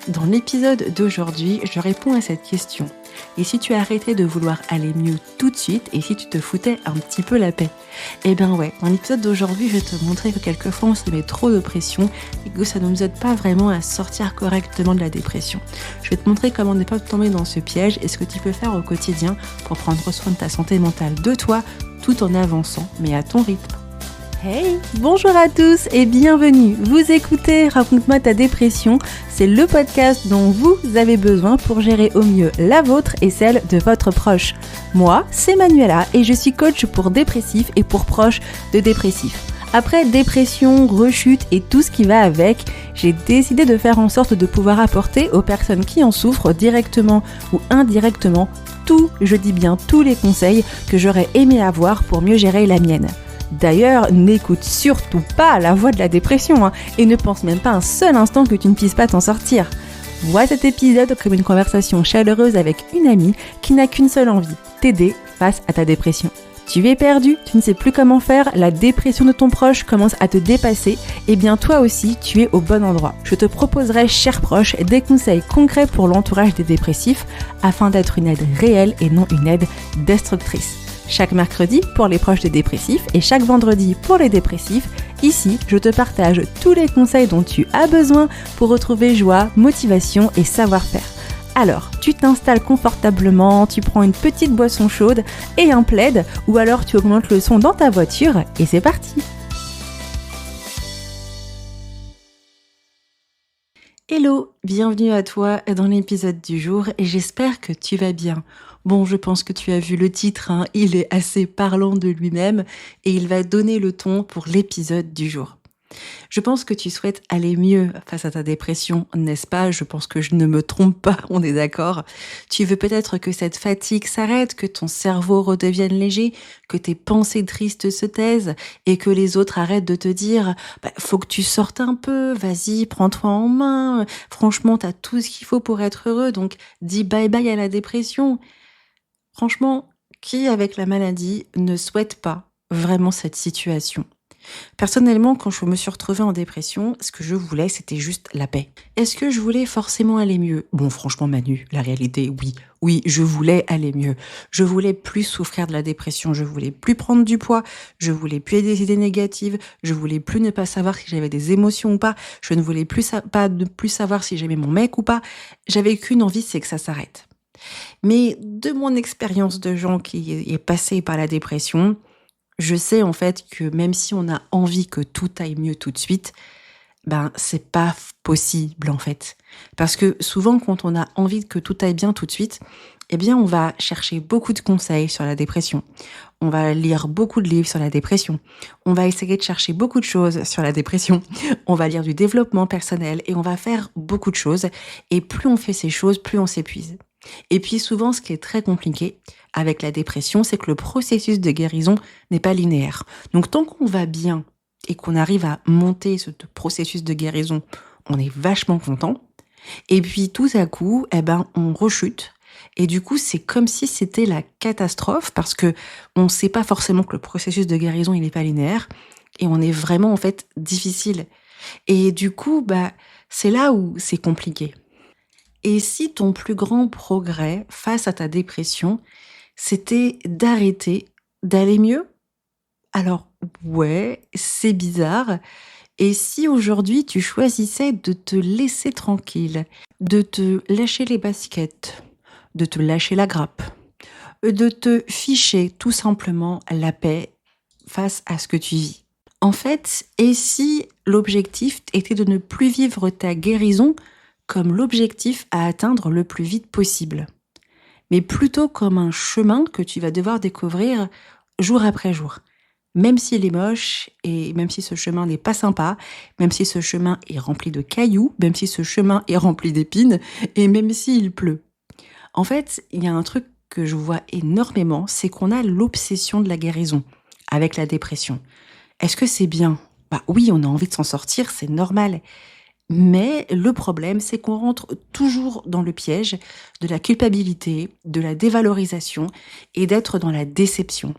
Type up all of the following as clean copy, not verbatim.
Dans l'épisode d'aujourd'hui, je réponds à cette question. Et si tu arrêtais de vouloir aller mieux tout de suite et si tu te foutais un petit peu la paix? Eh ben ouais, dans l'épisode d'aujourd'hui, je vais te montrer que quelquefois on se met trop de pression et que ça ne nous aide pas vraiment à sortir correctement de la dépression. Je vais te montrer comment ne pas tomber dans ce piège et ce que tu peux faire au quotidien pour prendre soin de ta santé mentale, de toi, tout en avançant, mais à ton rythme. Hey, bonjour à tous et bienvenue. Vous écoutez Raconte-moi ta dépression, c'est le podcast dont vous avez besoin pour gérer au mieux la vôtre et celle de votre proche. Moi, c'est Manuela et je suis coach pour dépressifs et pour proches de dépressifs. Après dépression, rechute et tout ce qui va avec, j'ai décidé de faire en sorte de pouvoir apporter aux personnes qui en souffrent directement ou indirectement je dis bien tous les conseils que j'aurais aimé avoir pour mieux gérer la mienne. D'ailleurs, n'écoute surtout pas la voix de la dépression et ne pense même pas un seul instant que tu ne puisses pas t'en sortir. Vois cet épisode comme une conversation chaleureuse avec une amie qui n'a qu'une seule envie, t'aider face à ta dépression. Tu es perdu, tu ne sais plus comment faire, la dépression de ton proche commence à te dépasser, et bien toi aussi, tu es au bon endroit. Je te proposerai, cher proche, des conseils concrets pour l'entourage des dépressifs afin d'être une aide réelle et non une aide destructrice. Chaque mercredi pour les proches des dépressifs et chaque vendredi pour les dépressifs, ici, je te partage tous les conseils dont tu as besoin pour retrouver joie, motivation et savoir-faire. Alors, tu t'installes confortablement, tu prends une petite boisson chaude et un plaid, ou alors tu augmentes le son dans ta voiture et c'est parti! Hello, bienvenue à toi dans l'épisode du jour et j'espère que tu vas bien. Bon, je pense que tu as vu le titre, il est assez parlant de lui-même et il va donner le ton pour l'épisode du jour. Je pense que tu souhaites aller mieux face à ta dépression, n'est-ce pas? Je pense que je ne me trompe pas, on est d'accord. Tu veux peut-être que cette fatigue s'arrête, que ton cerveau redevienne léger, que tes pensées tristes se taisent et que les autres arrêtent de te dire « faut que tu sortes un peu, vas-y, prends-toi en main, franchement, t'as tout ce qu'il faut pour être heureux, donc dis bye-bye à la dépression ». Franchement, qui avec la maladie ne souhaite pas vraiment cette situation? Personnellement, quand je me suis retrouvée en dépression, ce que je voulais, c'était juste la paix. Est-ce que je voulais forcément aller mieux? Bon, franchement, Manu, la réalité, oui. Oui, je voulais aller mieux. Je voulais plus souffrir de la dépression. Je voulais plus prendre du poids. Je voulais plus avoir des idées négatives. Je voulais plus ne pas savoir si j'avais des émotions ou pas. Je ne voulais plus savoir si j'aimais mon mec ou pas. J'avais qu'une envie, c'est que ça s'arrête. Mais de mon expérience de gens qui est passé par la dépression, je sais en fait que même si on a envie que tout aille mieux tout de suite, c'est pas possible en fait. Parce que souvent quand on a envie que tout aille bien tout de suite, on va chercher beaucoup de conseils sur la dépression. On va lire beaucoup de livres sur la dépression. On va essayer de chercher beaucoup de choses sur la dépression. On va lire du développement personnel et on va faire beaucoup de choses. Et plus on fait ces choses, plus on s'épuise. Et puis souvent, ce qui est très compliqué avec la dépression, c'est que le processus de guérison n'est pas linéaire. Donc tant qu'on va bien et qu'on arrive à monter ce processus de guérison, on est vachement content. Et puis tout à coup, on rechute. Et du coup, c'est comme si c'était la catastrophe parce que on ne sait pas forcément que le processus de guérison, il n'est pas linéaire. Et on est vraiment, en fait, difficile. Et du coup, c'est là où c'est compliqué. Et si ton plus grand progrès face à ta dépression, c'était d'arrêter d'aller mieux? Alors, ouais, c'est bizarre. Et si aujourd'hui tu choisissais de te laisser tranquille, de te lâcher les baskets, de te lâcher la grappe, de te ficher tout simplement la paix face à ce que tu vis? En fait, et si l'objectif était de ne plus vivre ta guérison comme l'objectif à atteindre le plus vite possible, mais plutôt comme un chemin que tu vas devoir découvrir jour après jour. Même s'il est moche, et même si ce chemin n'est pas sympa, même si ce chemin est rempli de cailloux, même si ce chemin est rempli d'épines, et même s'il pleut. En fait, il y a un truc que je vois énormément, c'est qu'on a l'obsession de la guérison avec la dépression. Est-ce que c'est bien? Oui, on a envie de s'en sortir, c'est normal. Mais le problème, c'est qu'on rentre toujours dans le piège de la culpabilité, de la dévalorisation et d'être dans la déception.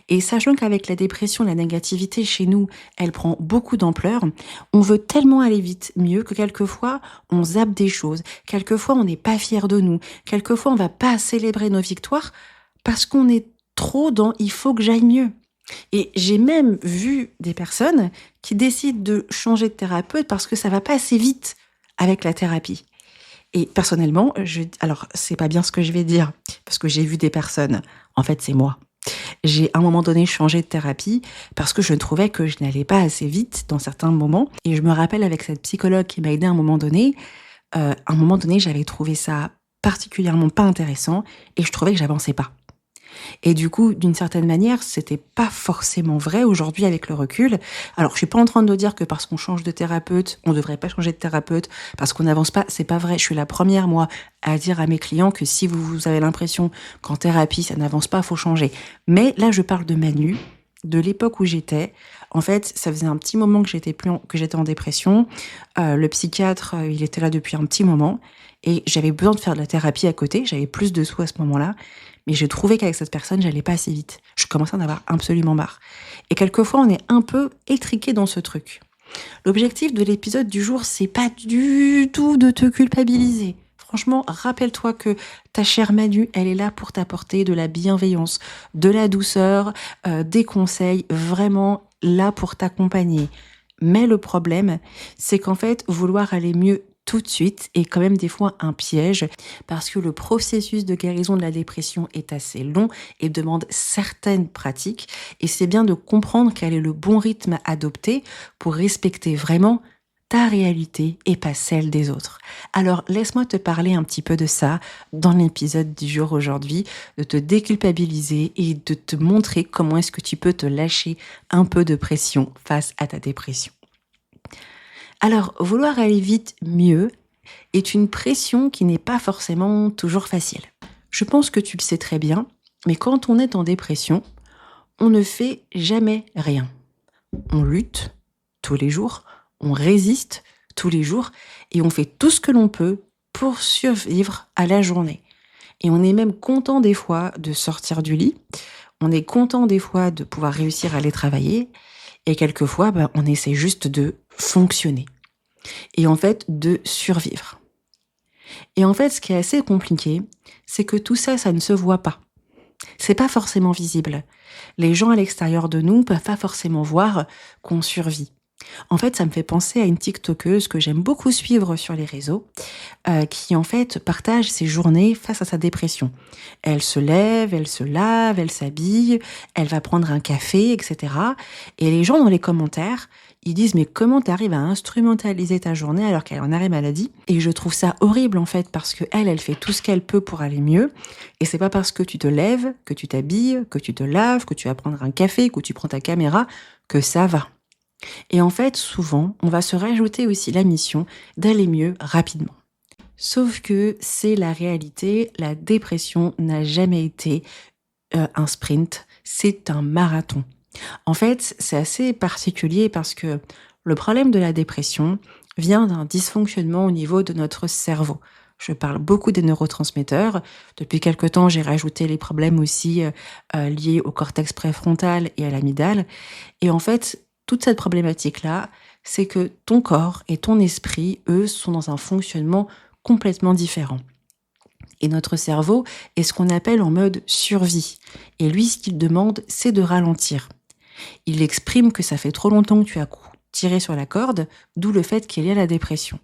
Et sachant qu'avec la dépression, la négativité chez nous, elle prend beaucoup d'ampleur, on veut tellement aller vite mieux que quelquefois, on zappe des choses. Quelquefois, on n'est pas fier de nous. Quelquefois, on va pas célébrer nos victoires parce qu'on est trop dans « il faut que j'aille mieux ». Et j'ai même vu des personnes qui décident de changer de thérapeute parce que ça va pas assez vite avec la thérapie. Et personnellement, alors c'est pas bien ce que je vais dire, parce que j'ai vu des personnes, en fait c'est moi. J'ai à un moment donné changé de thérapie parce que je trouvais que je n'allais pas assez vite dans certains moments. Et je me rappelle avec cette psychologue qui m'a aidée à un moment donné j'avais trouvé ça particulièrement pas intéressant et je trouvais que j'avançais pas. Et du coup, d'une certaine manière, c'était pas forcément vrai aujourd'hui avec le recul. Alors, je suis pas en train de dire que parce qu'on change de thérapeute, on devrait pas changer de thérapeute, parce qu'on n'avance pas, c'est pas vrai. Je suis la première, moi, à dire à mes clients que si vous avez l'impression qu'en thérapie, ça n'avance pas, faut changer. Mais là, je parle de Manu, de l'époque où j'étais. En fait, ça faisait un petit moment que j'étais en dépression. Le psychiatre, il était là depuis un petit moment. Et j'avais besoin de faire de la thérapie à côté. J'avais plus de sous à ce moment-là. Mais j'ai trouvé qu'avec cette personne, j'allais pas assez vite. Je commençais à en avoir absolument marre. Et quelquefois, on est un peu étriqué dans ce truc. L'objectif de l'épisode du jour, c'est pas du tout de te culpabiliser. Franchement, rappelle-toi que ta chère Manu, elle est là pour t'apporter de la bienveillance, de la douceur, des conseils, vraiment là pour t'accompagner. Mais le problème, c'est qu'en fait, vouloir aller mieux tout de suite est quand même des fois un piège parce que le processus de guérison de la dépression est assez long et demande certaines pratiques et c'est bien de comprendre quel est le bon rythme à adopter pour respecter vraiment ta réalité et pas celle des autres. Alors laisse-moi te parler un petit peu de ça dans l'épisode du jour aujourd'hui, de te déculpabiliser et de te montrer comment est-ce que tu peux te lâcher un peu de pression face à ta dépression. Alors, vouloir aller vite mieux est une pression qui n'est pas forcément toujours facile. Je pense que tu le sais très bien, mais quand on est en dépression, on ne fait jamais rien. On lutte tous les jours, on résiste tous les jours et on fait tout ce que l'on peut pour survivre à la journée. Et on est même content des fois de sortir du lit, on est content des fois de pouvoir réussir à aller travailler et quelquefois, on essaie juste de fonctionner et en fait de survivre. Et en fait, ce qui est assez compliqué, c'est que tout ça, ça ne se voit pas. C'est pas forcément visible. Les gens à l'extérieur de nous peuvent pas forcément voir qu'on survit. En fait, ça me fait penser à une TikTokeuse que j'aime beaucoup suivre sur les réseaux, qui en fait partage ses journées face à sa dépression. Elle se lève, elle se lave, elle s'habille, elle va prendre un café, etc. Et les gens dans les commentaires, ils disent mais comment t'arrives à instrumentaliser ta journée alors qu'elle est en arrêt maladie? Et je trouve ça horrible en fait parce que elle fait tout ce qu'elle peut pour aller mieux. Et c'est pas parce que tu te lèves, que tu t'habilles, que tu te laves, que tu vas prendre un café, que tu prends ta caméra, que ça va. Et en fait, souvent, on va se rajouter aussi la mission d'aller mieux rapidement. Sauf que c'est la réalité, la dépression n'a jamais été un sprint, c'est un marathon. En fait, c'est assez particulier parce que le problème de la dépression vient d'un dysfonctionnement au niveau de notre cerveau. Je parle beaucoup des neurotransmetteurs. Depuis quelque temps, j'ai rajouté les problèmes aussi liés au cortex préfrontal et à l'amygdale. Et en fait, toute cette problématique-là, c'est que ton corps et ton esprit, eux, sont dans un fonctionnement complètement différent. Et notre cerveau est ce qu'on appelle en mode survie. Et lui, ce qu'il demande, c'est de ralentir. Il exprime que ça fait trop longtemps que tu as tiré sur la corde, d'où le fait qu'il y a la dépression.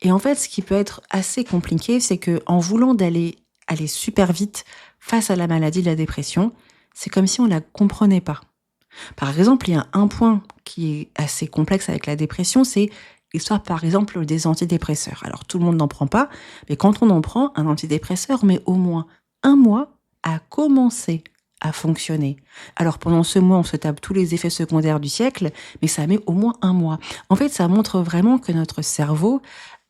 Et en fait, ce qui peut être assez compliqué, c'est que en voulant aller super vite face à la maladie de la dépression, c'est comme si on la comprenait pas. Par exemple, il y a un point qui est assez complexe avec la dépression, c'est l'histoire, par exemple, des antidépresseurs. Alors, tout le monde n'en prend pas, mais quand on en prend, un antidépresseur met au moins 1 mois à commencer à fonctionner. Alors, pendant ce mois, on se tape tous les effets secondaires du siècle, mais ça met au moins 1 mois. En fait, ça montre vraiment que notre cerveau,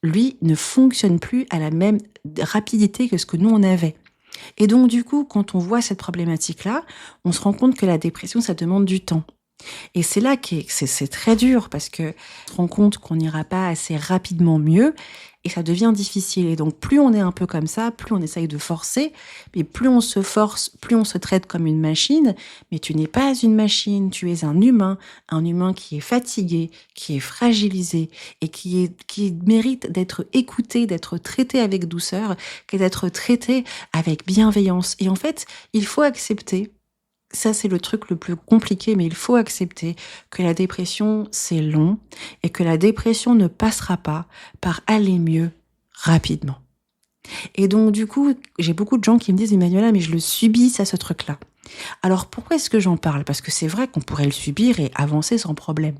lui, ne fonctionne plus à la même rapidité que ce que nous, on avait. Et donc, du coup, quand on voit cette problématique-là, on se rend compte que la dépression, ça demande du temps. Et c'est là que c'est très dur parce que on se rend compte qu'on n'ira pas assez rapidement mieux et ça devient difficile. Et donc, plus on est un peu comme ça, plus on essaye de forcer, mais plus on se force, plus on se traite comme une machine. Mais tu n'es pas une machine, tu es un humain qui est fatigué, qui est fragilisé et qui mérite d'être écouté, d'être traité avec douceur, et d'être traité avec bienveillance. Et en fait, il faut accepter. Ça, c'est le truc le plus compliqué, mais il faut accepter que la dépression, c'est long et que la dépression ne passera pas par aller mieux rapidement. Et donc, du coup, j'ai beaucoup de gens qui me disent, Emmanuela, mais je le subis, ça, ce truc-là. Alors, pourquoi est-ce que j'en parle? Parce que c'est vrai qu'on pourrait le subir et avancer sans problème.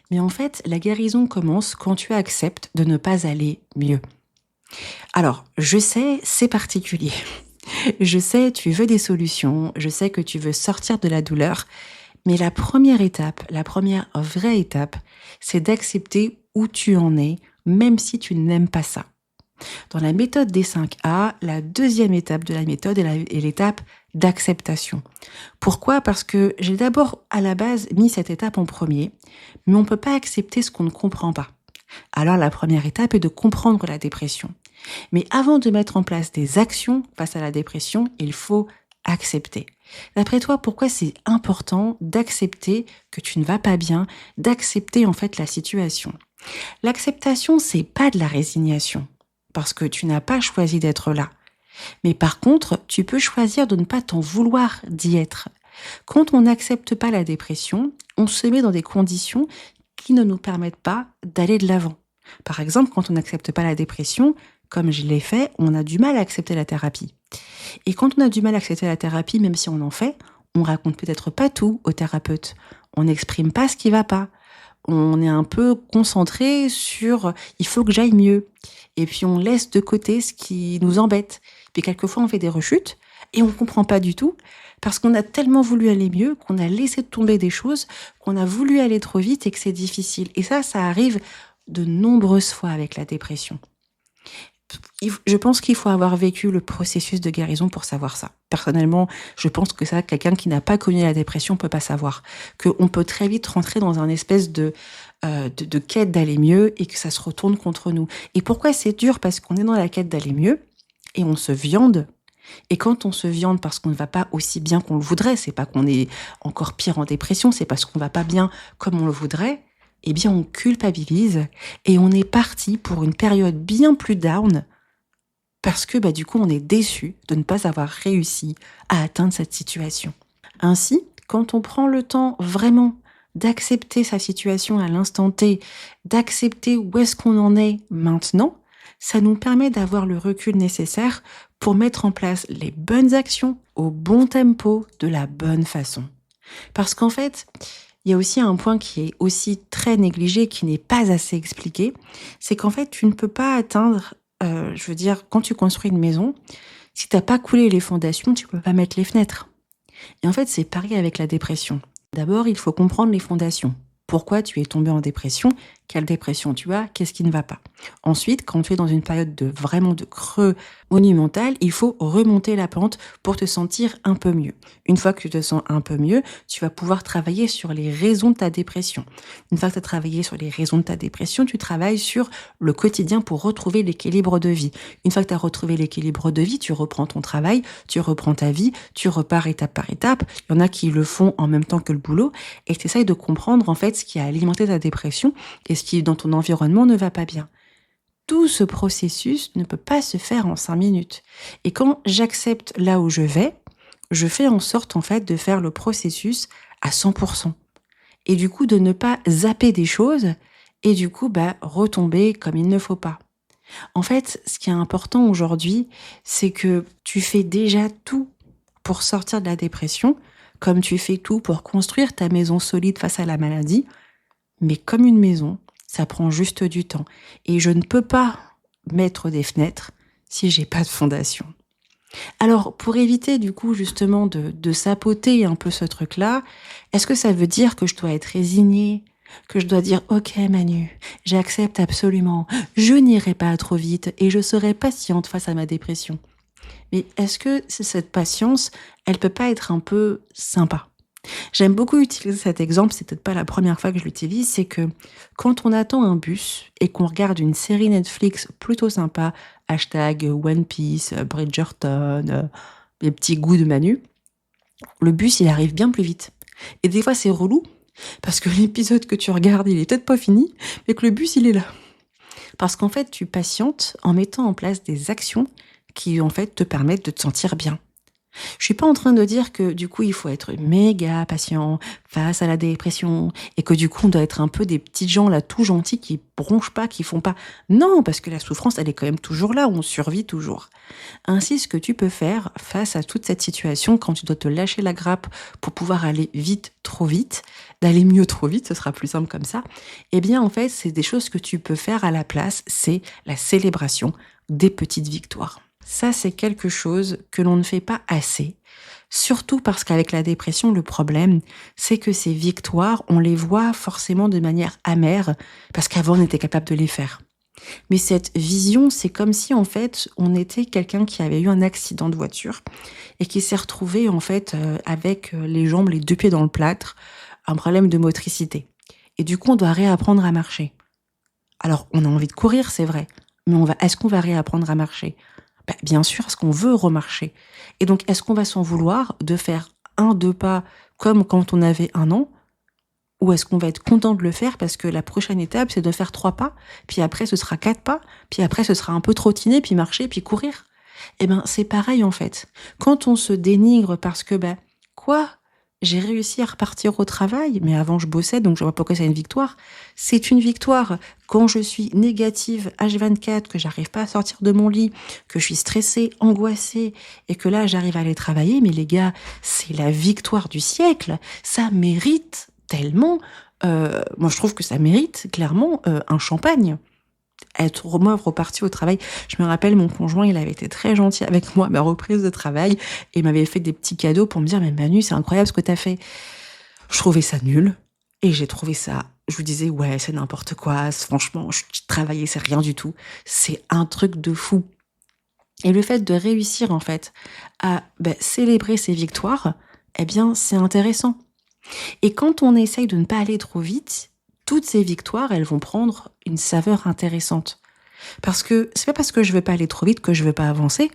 Mais en fait, la guérison commence quand tu acceptes de ne pas aller mieux. Alors, je sais, c'est particulier. Je sais, tu veux des solutions, je sais que tu veux sortir de la douleur, mais la première étape, la première vraie étape, c'est d'accepter où tu en es, même si tu n'aimes pas ça. Dans la méthode des 5A, la deuxième étape de la méthode est l'étape d'acceptation. Pourquoi? Parce que j'ai d'abord, à la base, mis cette étape en premier, mais on ne peut pas accepter ce qu'on ne comprend pas. Alors la première étape est de comprendre la dépression. Mais avant de mettre en place des actions face à la dépression, il faut accepter. D'après toi, pourquoi c'est important d'accepter que tu ne vas pas bien, d'accepter en fait la situation? L'acceptation, c'est pas de la résignation, parce que tu n'as pas choisi d'être là. Mais par contre, tu peux choisir de ne pas t'en vouloir d'y être. Quand on n'accepte pas la dépression, on se met dans des conditions qui ne nous permettent pas d'aller de l'avant. Par exemple, quand on n'accepte pas la dépression, comme je l'ai fait, on a du mal à accepter la thérapie. Et quand on a du mal à accepter la thérapie, même si on en fait, on raconte peut-être pas tout au thérapeute. On n'exprime pas ce qui va pas. On est un peu concentré sur il faut que j'aille mieux. Et puis on laisse de côté ce qui nous embête. Puis quelquefois on fait des rechutes et on comprend pas du tout parce qu'on a tellement voulu aller mieux qu'on a laissé tomber des choses, qu'on a voulu aller trop vite et que c'est difficile. Et ça arrive de nombreuses fois avec la dépression. Je pense qu'il faut avoir vécu le processus de guérison pour savoir ça. Personnellement, je pense que ça, quelqu'un qui n'a pas connu la dépression peut pas savoir. Qu'on peut très vite rentrer dans un espèce de quête d'aller mieux et que ça se retourne contre nous. Et pourquoi c'est dur? Parce qu'on est dans la quête d'aller mieux et on se viande. Et quand on se viande parce qu'on ne va pas aussi bien qu'on le voudrait, c'est pas qu'on est encore pire en dépression, c'est parce qu'on va pas bien comme on le voudrait, eh bien on culpabilise et on est parti pour une période bien plus down parce que du coup on est déçu de ne pas avoir réussi à atteindre cette situation. Ainsi, quand on prend le temps vraiment d'accepter sa situation à l'instant T, d'accepter où est-ce qu'on en est maintenant, ça nous permet d'avoir le recul nécessaire pour mettre en place les bonnes actions au bon tempo, de la bonne façon. Parce qu'en fait, il y a aussi un point qui est aussi très négligé, qui n'est pas assez expliqué, c'est qu'en fait, tu ne peux pas atteindre, quand tu construis une maison, si t'as pas coulé les fondations, tu peux pas mettre les fenêtres. Et en fait, c'est pareil avec la dépression. D'abord, il faut comprendre les fondations. Pourquoi tu es tombé en dépression? Quelle dépression tu as? Qu'est-ce qui ne va pas? Ensuite, quand tu es dans une période vraiment de creux monumental, il faut remonter la pente pour te sentir un peu mieux. Une fois que tu te sens un peu mieux, tu vas pouvoir travailler sur les raisons de ta dépression. Une fois que tu as travaillé sur les raisons de ta dépression, tu travailles sur le quotidien pour retrouver l'équilibre de vie. Une fois que tu as retrouvé l'équilibre de vie, tu reprends ton travail, tu reprends ta vie, tu repars étape par étape. Il y en a qui le font en même temps que le boulot et tu essayes de comprendre en fait ce qui a alimenté ta dépression et ce qui dans ton environnement ne va pas bien. Tout ce processus ne peut pas se faire en 5 minutes. Et quand j'accepte là où je vais, je fais en sorte en fait de faire le processus à 100%. Et du coup de ne pas zapper des choses et du coup retomber comme il ne faut pas. En fait, ce qui est important aujourd'hui, c'est que tu fais déjà tout pour sortir de la dépression, comme tu fais tout pour construire ta maison solide face à la maladie, mais comme une maison, ça prend juste du temps. Et je ne peux pas mettre des fenêtres si j'ai pas de fondation. Alors, pour éviter du coup justement de sapoter un peu ce truc-là, est-ce que ça veut dire que je dois être résignée, que je dois dire « Ok Manu, j'accepte absolument, je n'irai pas trop vite et je serai patiente face à ma dépression ». Mais est-ce que cette patience, elle peut pas être un peu sympa? J'aime beaucoup utiliser cet exemple, c'est peut-être pas la première fois que je l'utilise, c'est que quand on attend un bus et qu'on regarde une série Netflix plutôt sympa, hashtag One Piece, Bridgerton, les petits goûts de Manu, le bus il arrive bien plus vite. Et des fois c'est relou, parce que l'épisode que tu regardes il est peut-être pas fini, mais que le bus il est là. Parce qu'en fait tu patientes en mettant en place des actions qui en fait te permettent de te sentir bien. Je suis pas en train de dire que du coup il faut être méga patient face à la dépression et que du coup on doit être un peu des petits gens là tout gentils qui bronchent pas, qui font pas. Non, parce que la souffrance elle est quand même toujours là, on survit toujours. Ainsi, ce que tu peux faire face à toute cette situation quand tu dois te lâcher la grappe pour pouvoir aller vite, trop vite, d'aller mieux trop vite, ce sera plus simple comme ça. Eh bien en fait, c'est des choses que tu peux faire à la place, c'est la célébration des petites victoires. Ça, c'est quelque chose que l'on ne fait pas assez. Surtout parce qu'avec la dépression, le problème, c'est que ces victoires, on les voit forcément de manière amère, parce qu'avant, on était capable de les faire. Mais cette vision, c'est comme si, en fait, on était quelqu'un qui avait eu un accident de voiture et qui s'est retrouvé, en fait, avec les jambes, les deux pieds dans le plâtre, un problème de motricité. Et du coup, on doit réapprendre à marcher. Alors, on a envie de courir, c'est vrai, mais est-ce qu'on va réapprendre à marcher? Bien sûr, est-ce qu'on veut remarcher? Et donc, est-ce qu'on va s'en vouloir de faire un, deux pas comme quand on avait 1 an? Ou est-ce qu'on va être content de le faire parce que la prochaine étape, c'est de faire 3 pas, puis après, ce sera 4 pas, puis après, ce sera un peu trottiner, puis marcher, puis courir? Eh ben, c'est pareil, en fait. Quand on se dénigre parce que, quoi? J'ai réussi à repartir au travail, mais avant je bossais, donc je vois pas pourquoi c'est une victoire. C'est une victoire. Quand je suis négative H24, que j'arrive pas à sortir de mon lit, que je suis stressée, angoissée, et que là j'arrive à aller travailler, mais les gars, c'est la victoire du siècle. Ça mérite tellement. Moi je trouve que ça mérite clairement un champagne. Être moi repartie au travail. Je me rappelle, mon conjoint, il avait été très gentil avec moi à ma reprise de travail et m'avait fait des petits cadeaux pour me dire, mais Manu, c'est incroyable ce que t'as fait. Je trouvais ça nul et j'ai trouvé ça, je vous disais, ouais, c'est n'importe quoi. Franchement, je travaillais, c'est rien du tout. C'est un truc de fou. Et le fait de réussir, en fait, à célébrer ses victoires, eh bien, c'est intéressant. Et quand on essaye de ne pas aller trop vite, toutes ces victoires, elles vont prendre une saveur intéressante. Parce que c'est pas parce que je veux pas aller trop vite que je veux pas avancer.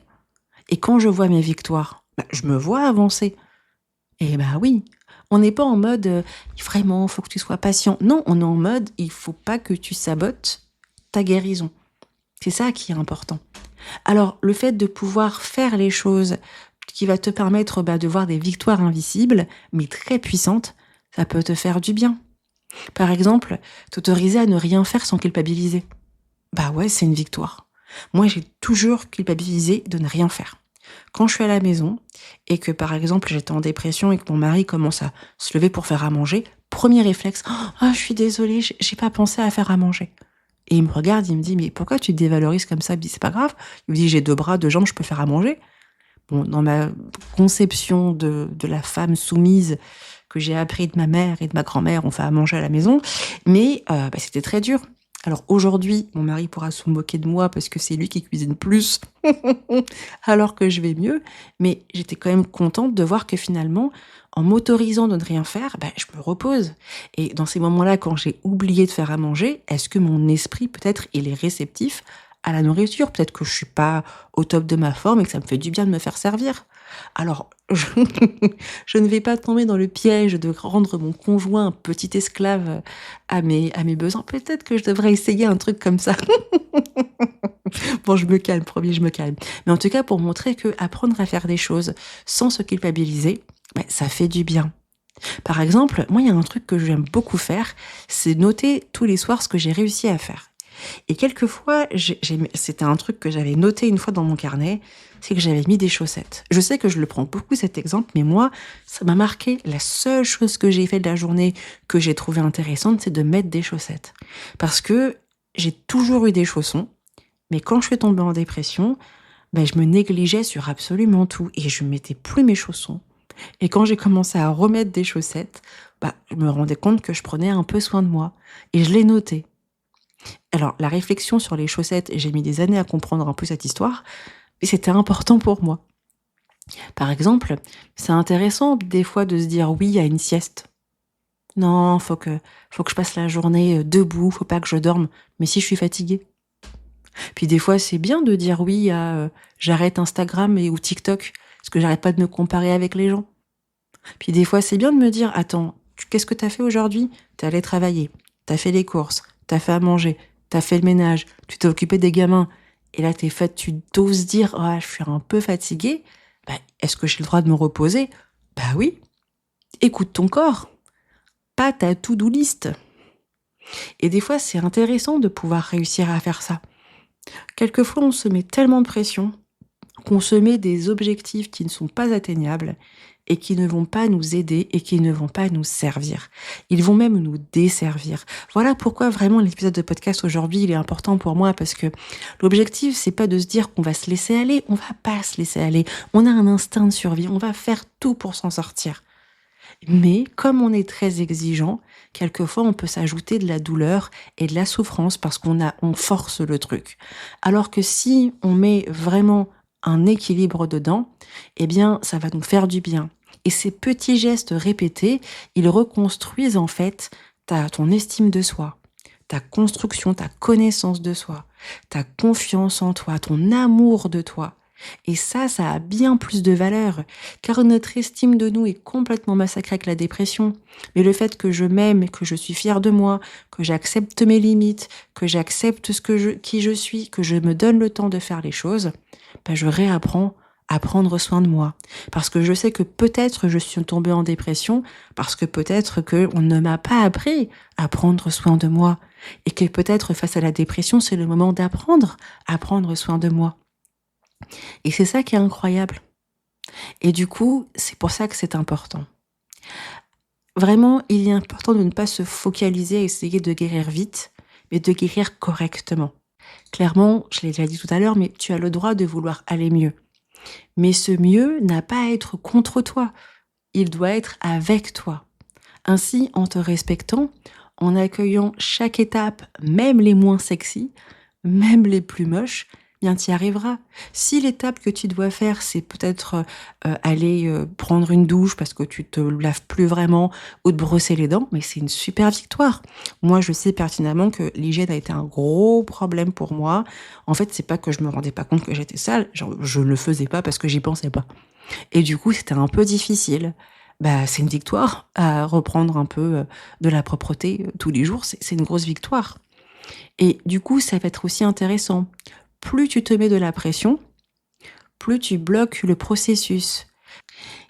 Et quand je vois mes victoires, je me vois avancer. Et oui, on n'est pas en mode vraiment, faut que tu sois patient. Non, on est en mode il faut pas que tu sabotes ta guérison. C'est ça qui est important. Alors, le fait de pouvoir faire les choses qui va te permettre de voir des victoires invisibles, mais très puissantes, ça peut te faire du bien. Par exemple, t'autoriser à ne rien faire sans culpabiliser. Ouais, c'est une victoire. Moi, j'ai toujours culpabilisé de ne rien faire. Quand je suis à la maison et que, par exemple, j'étais en dépression et que mon mari commence à se lever pour faire à manger, premier réflexe, je suis désolée, j'ai pas pensé à faire à manger. Et il me regarde, il me dit, mais pourquoi tu te dévalorises comme ça? Je dis, c'est pas grave. Il me dit, j'ai 2 bras, 2 jambes, je peux faire à manger. Bon, dans ma conception de la femme soumise que j'ai appris de ma mère et de ma grand-mère, on fait à manger à la maison, mais c'était très dur. Alors aujourd'hui, mon mari pourra se moquer de moi parce que c'est lui qui cuisine plus, alors que je vais mieux, mais j'étais quand même contente de voir que finalement, en m'autorisant de ne rien faire, je me repose. Et dans ces moments-là, quand j'ai oublié de faire à manger, est-ce que mon esprit, peut-être, il est réceptif à la nourriture? Peut-être que je suis pas au top de ma forme et que ça me fait du bien de me faire servir. Alors, je ne vais pas tomber dans le piège de rendre mon conjoint un petit esclave à mes besoins. Peut-être que je devrais essayer un truc comme ça. Bon, je me calme, promis, je me calme. Mais en tout cas, pour montrer que apprendre à faire des choses sans se culpabiliser, ça fait du bien. Par exemple, moi, il y a un truc que j'aime beaucoup faire, c'est noter tous les soirs ce que j'ai réussi à faire. Et quelquefois, c'était un truc que j'avais noté une fois dans mon carnet, c'est que j'avais mis des chaussettes. Je sais que je le prends beaucoup cet exemple, mais moi, ça m'a marqué. La seule chose que j'ai fait de la journée que j'ai trouvé intéressante, c'est de mettre des chaussettes. Parce que j'ai toujours eu des chaussons, mais quand je suis tombée en dépression, je me négligeais sur absolument tout et je mettais plus mes chaussons. Et quand j'ai commencé à remettre des chaussettes, je me rendais compte que je prenais un peu soin de moi. Et je l'ai noté. Alors, la réflexion sur les chaussettes, j'ai mis des années à comprendre un peu cette histoire, mais c'était important pour moi. Par exemple, c'est intéressant des fois de se dire oui à une sieste. Non, faut que je passe la journée debout, faut pas que je dorme. Mais si je suis fatiguée. Puis des fois, c'est bien de dire oui à j'arrête Instagram ou TikTok parce que j'arrête pas de me comparer avec les gens. Puis des fois, c'est bien de me dire attends, qu'est-ce que t'as fait aujourd'hui? T'es allé travailler, t'as fait les courses, t'as fait à manger, t'as fait le ménage, tu t'es occupé des gamins. Et là, tu t'oses dire ah, je suis un peu fatiguée. Bah, est-ce que j'ai le droit de me reposer? Bah oui. Écoute ton corps, pas ta to-do list. Et des fois, c'est intéressant de pouvoir réussir à faire ça. Quelquefois, on se met tellement de pression qu'on se met des objectifs qui ne sont pas atteignables et qui ne vont pas nous aider et qui ne vont pas nous servir. Ils vont même nous desservir. Voilà pourquoi vraiment l'épisode de podcast aujourd'hui, il est important pour moi parce que l'objectif, c'est pas de se dire qu'on va se laisser aller, on va pas se laisser aller. On a un instinct de survie, on va faire tout pour s'en sortir. Mais comme on est très exigeant, quelquefois on peut s'ajouter de la douleur et de la souffrance parce on force le truc. Alors que si on met vraiment un équilibre dedans, eh bien ça va nous faire du bien. Et ces petits gestes répétés, ils reconstruisent en fait ton estime de soi, ta construction, ta connaissance de soi, ta confiance en toi, ton amour de toi. Et ça a bien plus de valeur, car notre estime de nous est complètement massacrée avec la dépression. Mais le fait que je m'aime, que je suis fière de moi, que j'accepte mes limites, que j'accepte qui je suis, que je me donne le temps de faire les choses, ben je réapprends à prendre soin de moi. Parce que je sais que peut-être je suis tombée en dépression, parce que peut-être qu'on ne m'a pas appris à prendre soin de moi. Et que peut-être face à la dépression, c'est le moment d'apprendre à prendre soin de moi. Et c'est ça qui est incroyable. Et du coup, c'est pour ça que c'est important. Vraiment, il est important de ne pas se focaliser à essayer de guérir vite, mais de guérir correctement. Clairement, je l'ai déjà dit tout à l'heure, mais tu as le droit de vouloir aller mieux. Mais ce mieux n'a pas à être contre toi, il doit être avec toi. Ainsi, en te respectant, en accueillant chaque étape, même les moins sexy, même les plus moches, bien tu y arriveras. Si l'étape que tu dois faire, c'est peut-être aller prendre une douche parce que tu te laves plus vraiment ou te brosser les dents, mais c'est une super victoire. Moi, je sais pertinemment que l'hygiène a été un gros problème pour moi. En fait, c'est pas que je me rendais pas compte que j'étais sale, genre, je le faisais pas parce que j'y pensais pas. Et du coup, c'était un peu difficile. Bah, c'est une victoire à reprendre un peu de la propreté tous les jours, c'est une grosse victoire. Et du coup, ça va être aussi intéressant. Plus tu te mets de la pression, plus tu bloques le processus.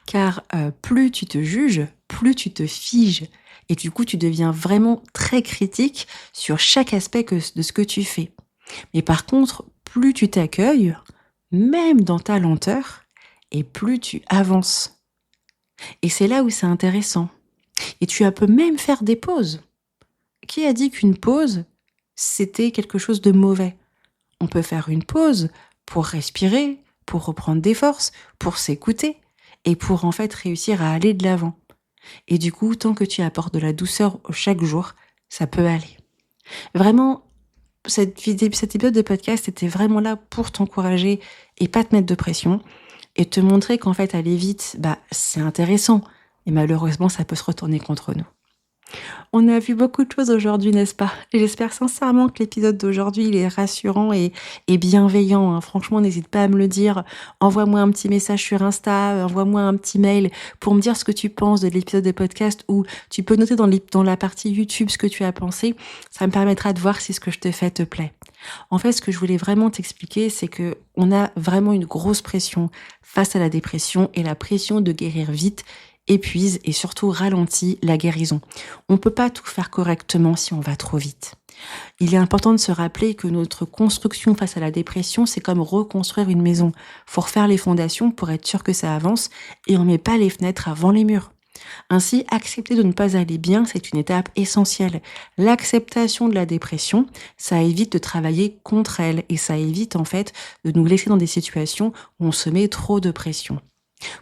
Car plus tu te juges, plus tu te figes. Et du coup, tu deviens vraiment très critique sur chaque aspect de ce que tu fais. Mais par contre, plus tu t'accueilles, même dans ta lenteur, et plus tu avances. Et c'est là où c'est intéressant. Et tu peux même faire des pauses. Qui a dit qu'une pause, c'était quelque chose de mauvais? On peut faire une pause pour respirer, pour reprendre des forces, pour s'écouter et pour en fait réussir à aller de l'avant. Et du coup, tant que tu apportes de la douceur chaque jour, ça peut aller. Vraiment, cet épisode de podcast était vraiment là pour t'encourager et pas te mettre de pression et te montrer qu'en fait, aller vite, c'est intéressant. Et malheureusement, ça peut se retourner contre nous. On a vu beaucoup de choses aujourd'hui, n'est-ce pas? Et j'espère sincèrement que l'épisode d'aujourd'hui, il est rassurant et bienveillant, hein. Franchement, n'hésite pas à me le dire. Envoie-moi un petit message sur Insta, envoie-moi un petit mail pour me dire ce que tu penses de l'épisode de podcast ou tu peux noter dans la partie YouTube ce que tu as pensé. Ça me permettra de voir si ce que je te fais te plaît. En fait, ce que je voulais vraiment t'expliquer, c'est que on a vraiment une grosse pression face à la dépression et la pression de guérir vite épuise et surtout ralentit la guérison. On ne peut pas tout faire correctement si on va trop vite. Il est important de se rappeler que notre construction face à la dépression, c'est comme reconstruire une maison. Faut refaire les fondations pour être sûr que ça avance et on met pas les fenêtres avant les murs. Ainsi, accepter de ne pas aller bien, c'est une étape essentielle. L'acceptation de la dépression, ça évite de travailler contre elle et ça évite en fait de nous laisser dans des situations où on se met trop de pression.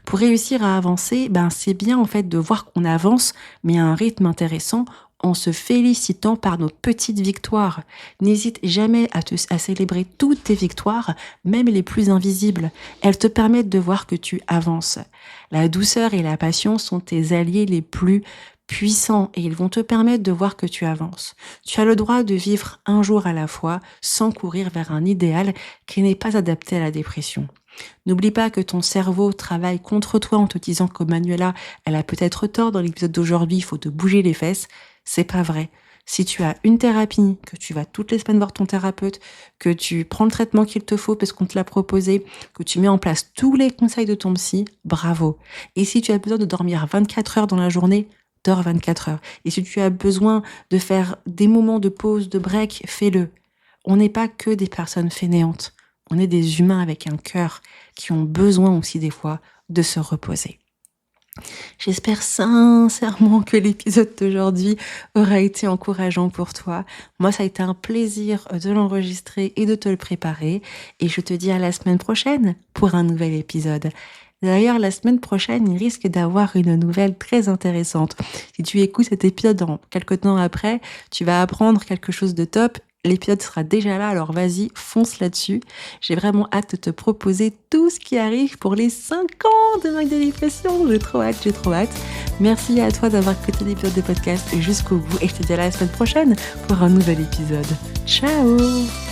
Pour réussir à avancer, c'est bien en fait de voir qu'on avance, mais à un rythme intéressant en se félicitant par nos petites victoires. N'hésite jamais à célébrer toutes tes victoires, même les plus invisibles. Elles te permettent de voir que tu avances. La douceur et la passion sont tes alliés les plus puissants et ils vont te permettre de voir que tu avances. Tu as le droit de vivre un jour à la fois sans courir vers un idéal qui n'est pas adapté à la dépression. N'oublie pas que ton cerveau travaille contre toi en te disant que Manuela, elle a peut-être tort dans l'épisode d'aujourd'hui, il faut te bouger les fesses. C'est pas vrai. Si tu as une thérapie, que tu vas toutes les semaines voir ton thérapeute, que tu prends le traitement qu'il te faut parce qu'on te l'a proposé, que tu mets en place tous les conseils de ton psy, bravo. Et si tu as besoin de dormir 24 heures dans la journée, dors 24 heures. Et si tu as besoin de faire des moments de pause, de break, fais-le. On n'est pas que des personnes fainéantes. On est des humains avec un cœur qui ont besoin aussi des fois de se reposer. J'espère sincèrement que l'épisode d'aujourd'hui aura été encourageant pour toi. Moi, ça a été un plaisir de l'enregistrer et de te le préparer. Et je te dis à la semaine prochaine pour un nouvel épisode. D'ailleurs, la semaine prochaine, il risque d'avoir une nouvelle très intéressante. Si tu écoutes cet épisode dans quelques temps après, tu vas apprendre quelque chose de top. L'épisode sera déjà là, alors vas-y, fonce là-dessus. J'ai vraiment hâte de te proposer tout ce qui arrive pour les 5 ans de Manque de dépression. J'ai trop hâte. Merci à toi d'avoir écouté l'épisode de podcast jusqu'au bout et je te dis à la semaine prochaine pour un nouvel épisode. Ciao!